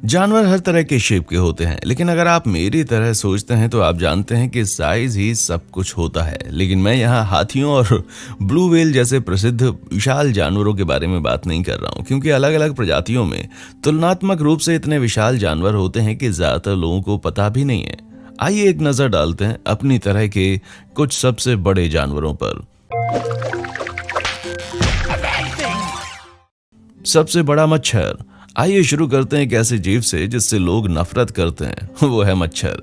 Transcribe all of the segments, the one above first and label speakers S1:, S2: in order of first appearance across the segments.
S1: जानवर हर तरह के शेप के होते हैं, लेकिन अगर आप मेरी तरह सोचते हैं तो आप जानते हैं कि साइज ही सब कुछ होता है। लेकिन मैं यहाँ हाथियों और ब्लू व्हेल जैसे प्रसिद्ध विशाल जानवरों के बारे में बात नहीं कर रहा हूँ, क्योंकि अलग अलग प्रजातियों में तुलनात्मक रूप से इतने विशाल जानवर होते हैं कि ज्यादातर लोगों को पता भी नहीं है। आइए एक नजर डालते हैं अपनी तरह के कुछ सबसे बड़े जानवरों पर। सबसे बड़ा मच्छर। आइए शुरू करते हैं एक ऐसे जीव से जिससे लोग नफरत करते हैं, वो है मच्छर।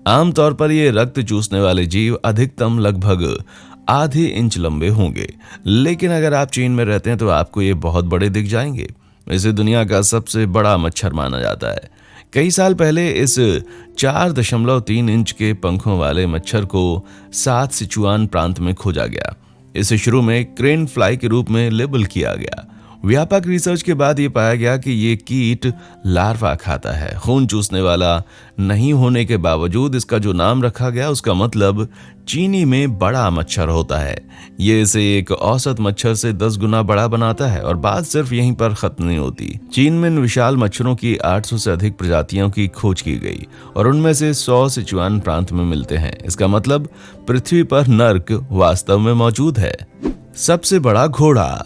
S1: आमतौर पर ये रक्त चूसने वाले जीव अधिकतम लगभग आधे इंच लंबे होंगे, लेकिन अगर आप चीन में रहते हैं तो आपको ये बहुत बड़े दिख जाएंगे। इसे दुनिया का सबसे बड़ा मच्छर माना जाता है। कई साल पहले इस 4.3 इंच के पंखों वाले मच्छर को साउथ सिचुआन प्रांत में खोजा गया। इसे शुरू में क्रेन फ्लाई के रूप में लेबल किया गया। व्यापक रिसर्च के बाद ये पाया गया कि ये कीट लार्वा खाता है। खून चूसने वाला नहीं होने के बावजूद इसका जो नाम रखा गया उसका मतलब चीनी में बड़ा मच्छर होता है। ये इसे एक औसत मच्छर से 10 गुना बड़ा बनाता है। और बात सिर्फ यहीं पर खत्म नहीं होती। चीन में इन विशाल मच्छरों की 800 से अधिक प्रजातियों की खोज की गई और उनमें से 100 सिचुआन प्रांत में मिलते हैं। इसका मतलब पृथ्वी पर नर्क वास्तव में मौजूद है। सबसे बड़ा घोड़ा।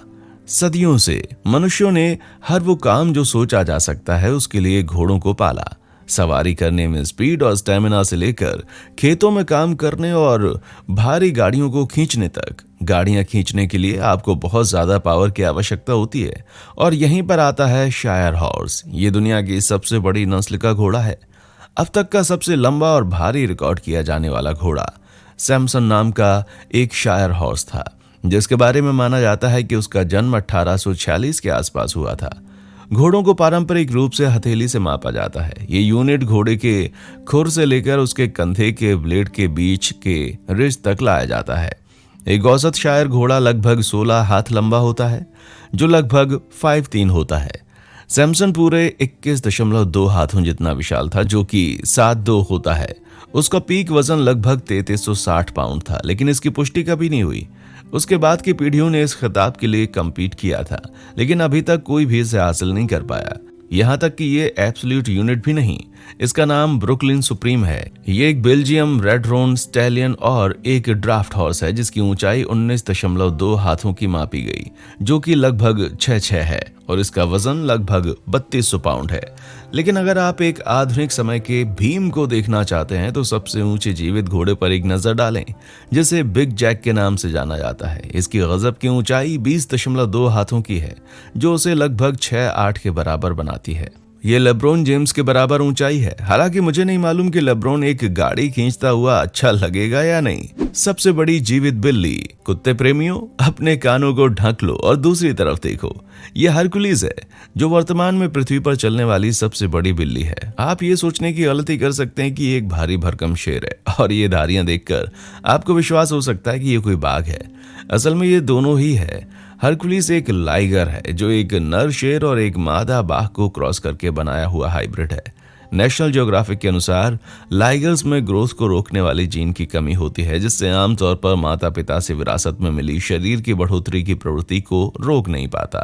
S1: सदियों से मनुष्यों ने हर वो काम जो सोचा जा सकता है उसके लिए घोड़ों को पाला। सवारी करने में स्पीड और स्टेमिना से लेकर खेतों में काम करने और भारी गाड़ियों को खींचने तक। गाड़ियां खींचने के लिए आपको बहुत ज्यादा पावर की आवश्यकता होती है। और यहीं पर आता है शायर हॉर्स। ये दुनिया की सबसे बड़ी नस्ल का घोड़ा है। अब तक का सबसे लंबा और भारी रिकॉर्ड किया जाने वाला घोड़ा सैमसन नाम का एक शायर हॉर्स था, जिसके बारे में माना जाता है कि उसका जन्म 1846 के आसपास हुआ था। घोड़ों को पारंपरिक रूप से हथेली से मापा जाता है। ये यूनिट घोड़े के खुर से लेकर उसके कंधे के ब्लेड के बीच के रिज तक लाया जाता है। एक औसत शायर घोड़ा लगभग 16 हाथ लंबा होता है, जो लगभग 5'3" होता है। सैमसन पूरे 21.2 हाथों जितना विशाल था, जो कि 7'2" होता है। उसका पीक वजन लगभग 3360 पाउंड था, लेकिन इसकी पुष्टि कभी नहीं हुई। उसके बाद की पीढ़ियों ने इस खिताब के लिए कम्पीट किया था, लेकिन अभी तक कोई भी इसे हासिल नहीं कर पाया। यहाँ तक कि ये एब्सोल्यूट यूनिट भी नहीं। इसका नाम ब्रुकलिन सुप्रीम है। ये एक बेल्जियम रेड रोन स्टैलियन और एक ड्राफ्ट हॉर्स है, जिसकी ऊंचाई 19.2 हाथों की मापी गई, जो कि लगभग 6'6" है और इसका वजन लगभग 3200 पाउंड है। लेकिन अगर आप एक आधुनिक समय के भीम को देखना चाहते हैं तो सबसे ऊंचे जीवित घोड़े पर एक नजर डालें, जिसे बिग जैक के नाम से जाना जाता है। इसकी गजब की ऊंचाई 20.2 हाथों की है, जो उसे लगभग 6'8" के बराबर बनाती है। ये लेब्रोन जेम्स के बराबर ऊंचाई है। हालांकि मुझे नहीं मालूम कि लेब्रोन एक गाड़ी खींचता हुआ अच्छा लगेगा या नहीं। सबसे बड़ी जीवित बिल्ली। कुत्ते प्रेमियों, अपने कानों को ढक लो और दूसरी तरफ देखो। ये हरकुलिस है, जो वर्तमान में पृथ्वी पर चलने वाली सबसे बड़ी बिल्ली है। आप ये सोचने की गलती कर सकते हैं कि ये एक भारी भरकम शेर है और ये धारियां देखकर आपको विश्वास हो सकता है कि ये कोई बाघ है। असल में ये दोनों ही है। हरकुलिस एक लाइगर है, जो एक नर शेर और एक मादा बाघ को क्रॉस करके बनाया हुआ हाइब्रिड है। नेशनल ज्योग्राफिक के अनुसार लाइगर्स में ग्रोथ को रोकने वाली जीन की कमी होती है, जिससे आमतौर पर माता पिता से विरासत में मिली शरीर की बढ़ोतरी की प्रवृत्ति को रोक नहीं पाता।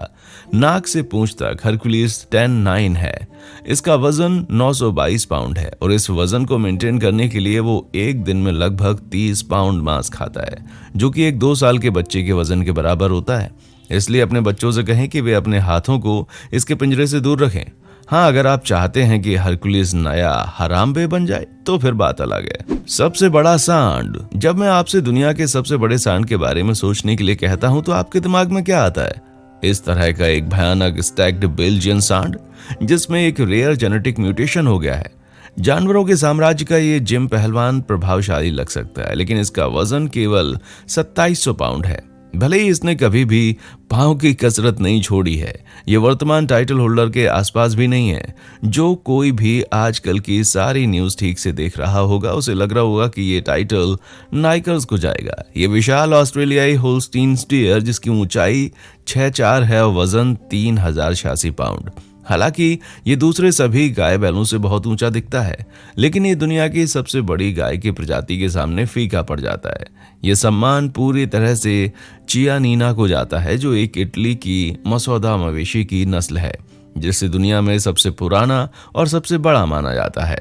S1: नाक से पूंछ तक हरकुलिस 10'9" है। इसका वजन 922 पाउंड है और इस वजन को मेंटेन करने के लिए वो एक दिन में लगभग 30 पाउंड मांस खाता है, जो कि एक 2 साल के बच्चे के वजन के बराबर होता है। इसलिए अपने बच्चों से कहें कि वे अपने हाथों को इसके पिंजरे से दूर रखें। हाँ, अगर आप चाहते हैं कि हरकुलिस नया हरामबे बन जाए तो फिर बात अलग है। सबसे बड़ा सांड। जब मैं आपसे दुनिया के सबसे बड़े सांड के बारे में सोचने के लिए कहता हूं तो आपके दिमाग में क्या आता है? इस तरह का एक भयानक स्टैक्ड बेल्जियन सांड, जिसमें एक रेयर जेनेटिक म्यूटेशन हो गया है। जानवरों के साम्राज्य का ये जिम पहलवान प्रभावशाली लग सकता है, लेकिन इसका वजन केवल 2700 पाउंड है। भले ही इसने कभी भी पांव की कसरत नहीं छोड़ी है, ये वर्तमान टाइटल होल्डर के आसपास भी नहीं है। जो कोई भी आजकल की सारी न्यूज ठीक से देख रहा होगा उसे लग रहा होगा कि ये टाइटल नाइकर्स को जाएगा। ये विशाल ऑस्ट्रेलियाई होल्स्टीन स्टीयर, जिसकी ऊंचाई 6'4" है और वजन 3086 पाउंड। हालांकि ये दूसरे सभी गाय बैलों से बहुत ऊंचा दिखता है, लेकिन ये दुनिया की सबसे बड़ी गाय की प्रजाति के सामने फीका पड़ जाता है। ये सम्मान पूरी तरह से चियानीना को जाता है, जो एक इटली की मसौदा मवेशी की नस्ल है। जिसे दुनिया में सबसे पुराना और सबसे बड़ा माना जाता है।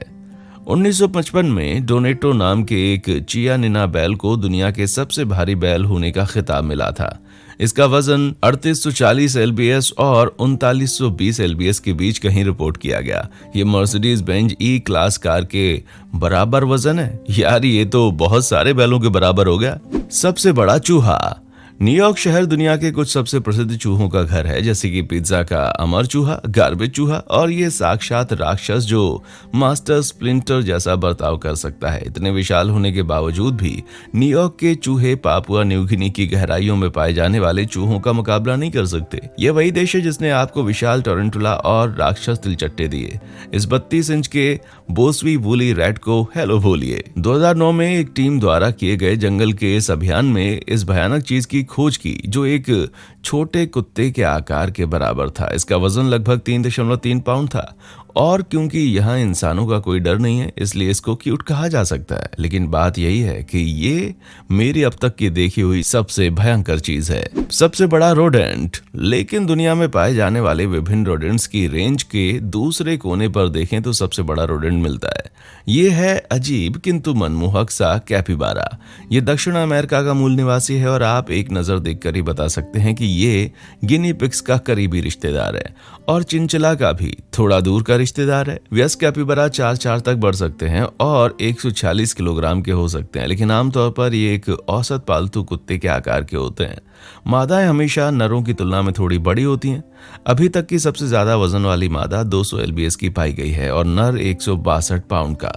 S1: 1955 में डोनेटो नाम के एक चियानिना बैल को दुनिया के सबसे भारी बैल होने का खिताब मिला था। इसका वजन 3840 एलबीएस और 3920 एलबीएस के बीच कहीं रिपोर्ट किया गया। ये मर्सिडीज बेंज ई क्लास कार के बराबर वजन है। यार ये तो बहुत सारे बैलों के बराबर हो गया। सबसे बड़ा चूहा। न्यूयॉर्क शहर दुनिया के कुछ सबसे प्रसिद्ध चूहों का घर है, जैसे कि पिज्जा का अमर चूहा, गार्बेज चूहा और ये साक्षात राक्षस जो मास्टर स्प्लिंटर जैसा बर्ताव कर सकता है। इतने विशाल होने के बावजूद भी न्यूयॉर्क के चूहे पापुआ न्यू गिनी की गहराइयों में पाए जाने वाले चूहों का मुकाबला नहीं कर सकते। ये वही देश है जिसने आपको विशाल टोरेंटुला और राक्षस तिलचट्टे दिए। इस 32 इंच के बोस्वी वूली रैट को हेलो बोलिए। 2009 में एक टीम द्वारा किए गए जंगल के इस अभियान में इस भयानक चीज की खोज की जो एक छोटे कुत्ते के आकार के बराबर था। इसका वजन लगभग 3.3 पाउंड था और क्योंकि यहाँ इंसानों का कोई डर नहीं है इसलिए इसको क्यूट कहा जा सकता है। लेकिन बात यही है कि ये मेरी अब तक की देखी हुई सबसे भयंकर चीज है। सबसे बड़ा रोडेंट। लेकिन दुनिया में पाए जाने वाले विभिन्न रोडेंट्स की रेंज के दूसरे कोने पर देखें तो सबसे बड़ा रोडेंट मिलता है। ये है अजीब किंतु मनमोहक सा कैपिबारा। ये दक्षिण अमेरिका का मूल निवासी है और आप एक नजर देखकर ही बता सकते हैं कि ये गिनी पिग्स का करीबी रिश्तेदार है और चिंचिला का भी थोड़ा दूर का रिश्तेदार है। वयस्क कैपिबारा 4 तक बढ़ सकते हैं और 146 किलोग्राम के हो सकते हैं, लेकिन आमतौर पर ये एक औसत पालतू कुत्ते के आकार के होते हैं। मादाएं हमेशा नरों की तुलना में थोड़ी बड़ी होती हैं। अभी तक की सबसे ज्यादा वजन वाली मादा 200 एलबीएस की पाई गई है और नर 162 पाउंड का।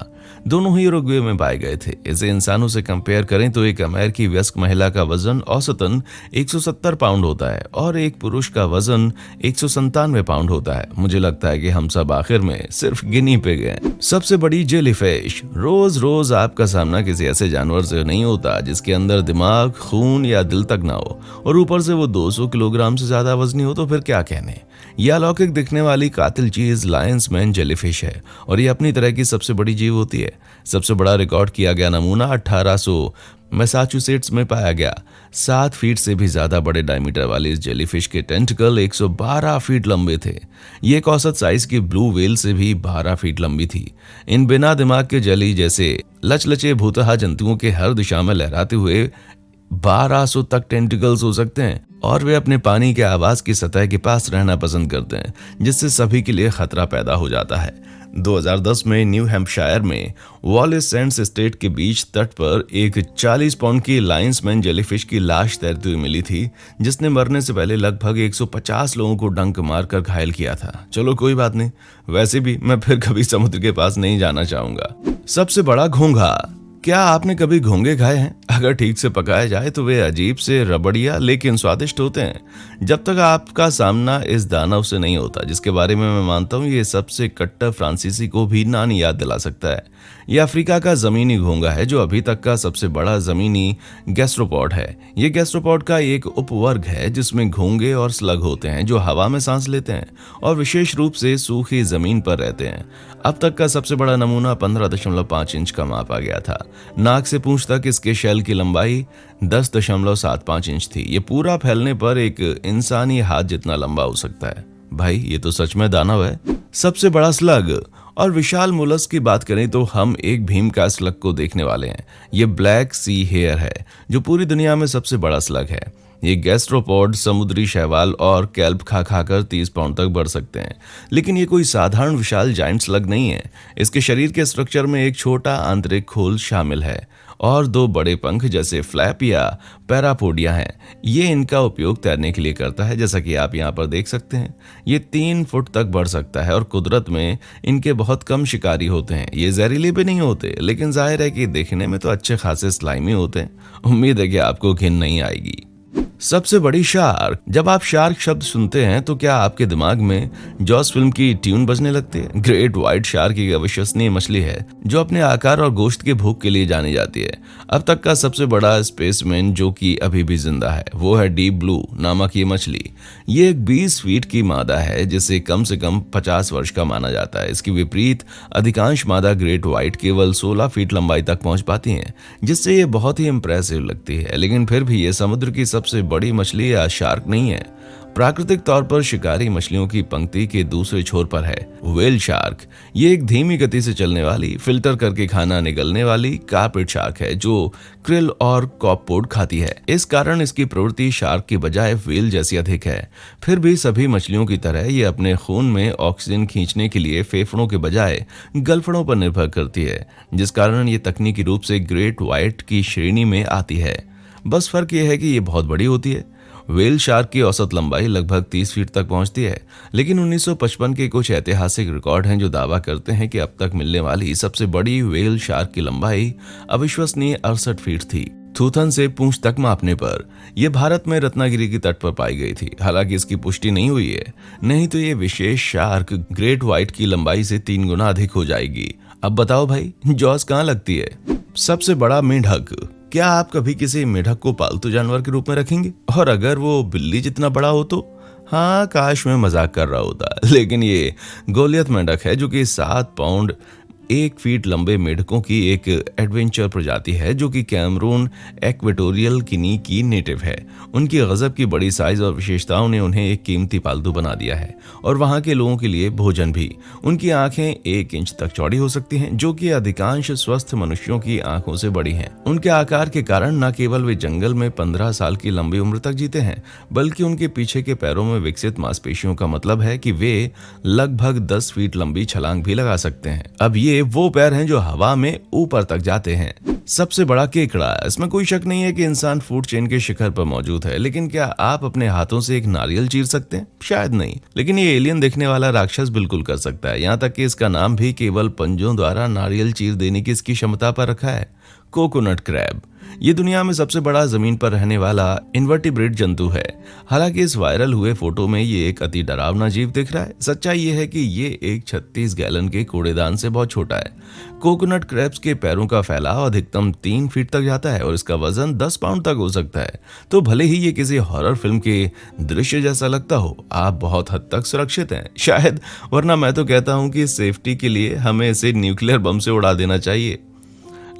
S1: दोनों ही उरुग्वे में पाए गए थे। इसे इंसानों से कंपेयर करें तो एक अमेरिकी वयस्क महिला का वजन औसतन 170 पाउंड होता है और एक पुरुष का वजन 197 पाउंड होता है। मुझे लगता है कि हम सब आखिर में सिर्फ गिनी पिग हैं। सबसे बड़ी जेलीफिश। रोज रोज आपका सामना किसी ऐसे जानवर से नहीं होता जिसके अंदर दिमाग, खून या दिल तक ना हो और ऊपर से वो 200 किलोग्राम से ज्यादा वजनी हो, तो फिर क्या कहने। यह अलौकिक दिखने वाली कातिल चीज लायंस मैन जेलीफिश है और ये अपनी तरह की सबसे बड़ी जीव होती है। सबसे बड़ा रिकॉर्ड किया गया नमूना 1800 मैसाचुसेट्स में पाया गया। 7 फीट से भी ज्यादा बड़े डायमीटर वाली इस जेलीफिश के टेंटिकल 112 फीट लंबे थे। ये एक औसत साइज की ब्लू व्हेल से भी 12 फीट लंबी थी। इन बिना दिमाग के जेली जैसे लचलचे भूतहा जंतुओं के हर दिशा में लहराते हुए 1200 तक टेंटिकल्स हो सकते हैं और वे अपने पानी के आवाज की सतह के पास रहना पसंद करते हैं, जिससे सभी के लिए खतरा पैदा हो जाता है। 2010 में न्यू हैम्पशायर में वॉलिस सैंड्स स्टेट के बीच तट पर एक 40 पाउंड की लायंस मैन जेलीफिश की लाश तैरती हुई मिली थी, जिसने मरने से पहले लगभग 150 लोगों को डंक मारकर घायल किया था। चलो कोई बात नहीं, वैसे भी मैं फिर कभी समुद्र के पास नहीं जाना चाहूंगा। सबसे बड़ा घोंघा। क्या आपने कभी घोंघे खाए हैं? अगर ठीक से पकाए जाए तो वे अजीब से रबड़िया लेकिन स्वादिष्ट होते हैं, जब तक आपका सामना इस दानव से नहीं होता जिसके बारे में मैं मानता हूँ ये सबसे कट्टर फ्रांसीसी को भी नानी याद दिला सकता है। यह अफ्रीका का जमीनी घोंघा है जो अभी तक का सबसे बड़ा जमीनी गैस्ट्रोपॉड है। ये गैस्ट्रोपॉड का एक उपवर्ग है जिसमें घोंघे और स्लग होते हैं जो हवा में सांस लेते हैं और विशेष रूप से सूखी जमीन पर रहते हैं। अब तक का सबसे बड़ा नमूना 15.5 इंच का मापा गया था। नाक से पूंछ तक इसके शेल की लंबाई 10.75 इंच थी। ये पूरा फैलने पर एक इंसानी हाथ जितना लंबा हो सकता है। भाई ये तो सच में दानव है। सबसे बड़ा स्लग और विशाल मोलस्क की बात करें तो हम एक भीम का स्लग को देखने वाले हैं। ये ब्लैक सी हेयर है जो पूरी दुनिया में सबसे बड़ा स्लग है। ये गैस्ट्रोपॉड समुद्री शैवाल और कैल्प खा खाकर 30 पाउंड तक बढ़ सकते हैं, लेकिन ये कोई साधारण विशाल जायंट स्लग नहीं है। इसके शरीर के स्ट्रक्चर में एक छोटा आंतरिक खोल शामिल है और 2 बड़े पंख जैसे फ्लैप या पैरापोडिया हैं। ये इनका उपयोग तैरने के लिए करता है, जैसा कि आप यहाँ पर देख सकते हैं। ये 3 फुट तक बढ़ सकता है और कुदरत में इनके बहुत कम शिकारी होते हैं। ये जहरीले भी नहीं होते, लेकिन जाहिर है कि देखने में तो अच्छे खासे स्लाइमी होते हैं। उम्मीद है कि आपको घिन नहीं आएगी। सबसे बड़ी शार्क। जब आप शार्क शब्द सुनते हैं तो क्या आपके दिमाग में जॉस फिल्म की ट्यून बजने लगती है? ग्रेट व्हाइट शार्क एक अविश्वसनीय मछली है जो अपने आकार और गोश्त के भूख के लिए जानी जाती है। अब तक का सबसे बड़ा स्पेसमैन जो कि अभी भी जिंदा है वो है डीप ब्लू नामक ये मछली। ये एक 20 फीट की मादा है जिसे कम से कम 50 वर्ष का माना जाता है। इसके विपरीत अधिकांश मादा ग्रेट व्हाइट केवल 16 फीट लंबाई तक पहुंच पाती हैं, जिससे ये बहुत ही इंप्रेसिव लगती है। लेकिन फिर भी ये समुद्र की सबसे बड़ी मछली या शार्क नहीं है। प्राकृतिक तौर पर शिकारी मछलियों की पंक्ति के दूसरे छोर पर है व्हेल शार्क। ये एक धीमी गति से चलने वाली, फिल्टर करके खाना निगलने वाली कार्पेट शार्क है जो क्रिल और कॉपपोड खाती है। इस कारण इसकी प्रवृत्ति शार्क की बजाय व्हेल जैसी अधिक है। फिर भी सभी मछलियों की तरह ये अपने खून में ऑक्सीजन खींचने के लिए फेफड़ों के बजाय गलफड़ों पर निर्भर करती है, जिस कारण ये तकनीकी रूप से ग्रेट व्हाइट की श्रेणी में आती है। बस फर्क यह है कि ये बहुत बड़ी होती है। व्हेल शार्क की औसत लंबाई लगभग 30 फीट तक पहुंचती है, लेकिन 1955 के कुछ ऐतिहासिक रिकॉर्ड हैं जो दावा करते हैं कि अब तक मिलने वाली सबसे बड़ी व्हेल शार्क की लंबाई अविश्वसनीय 68 फीट थी। थूथन से पूंछ तक मापने पर यह भारत में रत्नागिरी की तट पर पाई गई थी। हालांकि इसकी पुष्टि नहीं हुई है, नहीं तो ये विशेष शार्क ग्रेट व्हाइट की लंबाई से 3 गुना अधिक हो जाएगी। अब बताओ भाई, जॉस कहाँ लगती है? सबसे बड़ा मेंढक। क्या आप कभी किसी मेढक को पालतू जानवर के रूप में रखेंगे? और अगर वो बिल्ली जितना बड़ा हो तो? हाँ, काश मैं मजाक कर रहा होता, लेकिन ये गोलियत मेंढक है जो कि 7 पाउंड 1 फीट लंबे मेढकों की एक एडवेंचर प्रजाति है जो कि कैमरून इक्वेटोरियल गिनी की नेटिव है। उनकी गजब की बड़ी साइज और विशेषताओं ने उन्हें एक कीमती पालतू बना दिया है, और वहां के लोगों के लिए भोजन भी। उनकी आंखें 1 इंच तक चौड़ी हो सकती हैं, जो कि अधिकांश स्वस्थ मनुष्यों की आंखों से बड़ी हैं। उनके आकार के कारण न केवल वे जंगल में 15 साल की लंबी उम्र तक जीते हैं, बल्कि उनके पीछे के पैरों में विकसित मांसपेशियों का मतलब है कि वे लगभग 10 फीट लंबी छलांग भी लगा सकते हैं। अब ये वो पैर हैं जो हवा में ऊपर तक जाते हैं। सबसे बड़ा केकड़ा। इसमें कोई शक नहीं है कि इंसान फूड चेन के शिखर पर मौजूद है, लेकिन क्या आप अपने हाथों से एक नारियल चीर सकते हैं? शायद नहीं, लेकिन ये एलियन दिखने वाला राक्षस बिल्कुल कर सकता है। यहाँ तक कि इसका नाम भी केवल पंजों द्वारा नारियल चीर देने की इसकी क्षमता पर रखा है, कोकोनट क्रैब। ये दुनिया में सबसे बड़ा जमीन पर रहने वाला इनवर्टिब्रेट जंतु है। हालांकि इस वायरल हुए फोटो में ये एक अति डरावना जीव दिख रहा है। सच्चाई ये है कि ये एक 36 गैलन के कूड़ेदान से बहुत छोटा है। कोकोनट क्रैब्स के पैरों का फैलाव अधिकतम 3 फीट तक जाता है और इसका वजन 10 पाउंड तक हो सकता है। तो भले ही ये किसी हॉरर फिल्म के दृश्य जैसा लगता हो, आप बहुत हद तक सुरक्षित हैं शायद, वरना मैं तो कहता हूं कि सेफ्टी के लिए हमें इसे न्यूक्लियर बम से उड़ा देना चाहिए।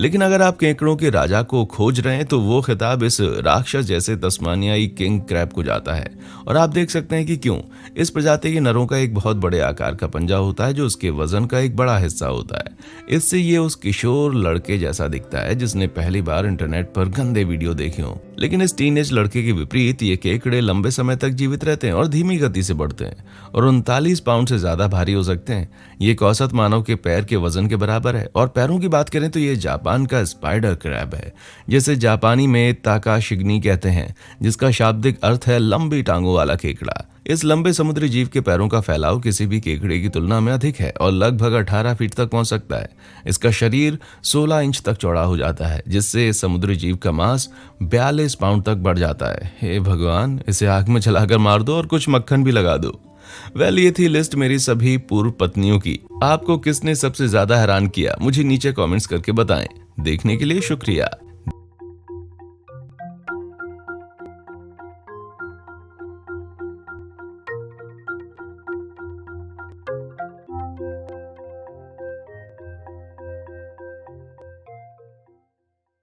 S1: लेकिन अगर आप केकड़ों के राजा को खोज रहे हैं तो वो खिताब इस राक्षस जैसे तस्मानियाई किंग क्रैब को जाता है। और आप देख सकते हैं कि क्यों। इस प्रजाति के नरों का एक बहुत बड़े आकार का पंजा होता है जो उसके वजन का एक बड़ा हिस्सा होता है। इससे ये उस किशोर लड़के जैसा दिखता है जिसने पहली बार इंटरनेट पर गंदे वीडियो देखे हों। लेकिन इस टीनेज लड़के के विपरीत ये केकड़े लंबे समय तक जीवित रहते हैं और धीमी गति से बढ़ते हैं और 39 पाउंड से ज्यादा भारी हो सकते हैं। ये एक औसत मानव के पैर के वजन के बराबर है। और पैरों की बात करें तो ये जापान का स्पाइडर क्रैब है, जिसे जापानी में ताकाशिग्नी कहते हैं, जिसका शाब्दिक अर्थ है लंबी टांगों वाला केकड़ा। इस लंबे समुद्री जीव के पैरों का फैलाव किसी भी केकड़े की तुलना में अधिक है और लगभग 18 फीट तक पहुंच सकता है। इसका शरीर 16 इंच तक चौड़ा हो जाता है, जिससे समुद्री जीव का मांस 42 पाउंड तक बढ़ जाता है। हे भगवान, इसे आग में जलाकर मार दो और कुछ मक्खन भी लगा दो। ये थी लिस्ट मेरी सभी पूर्व पत्नियों की। आपको किसने सबसे ज्यादा हैरान किया? मुझे नीचे कमेंट्स करके बताएं। देखने के लिए शुक्रिया।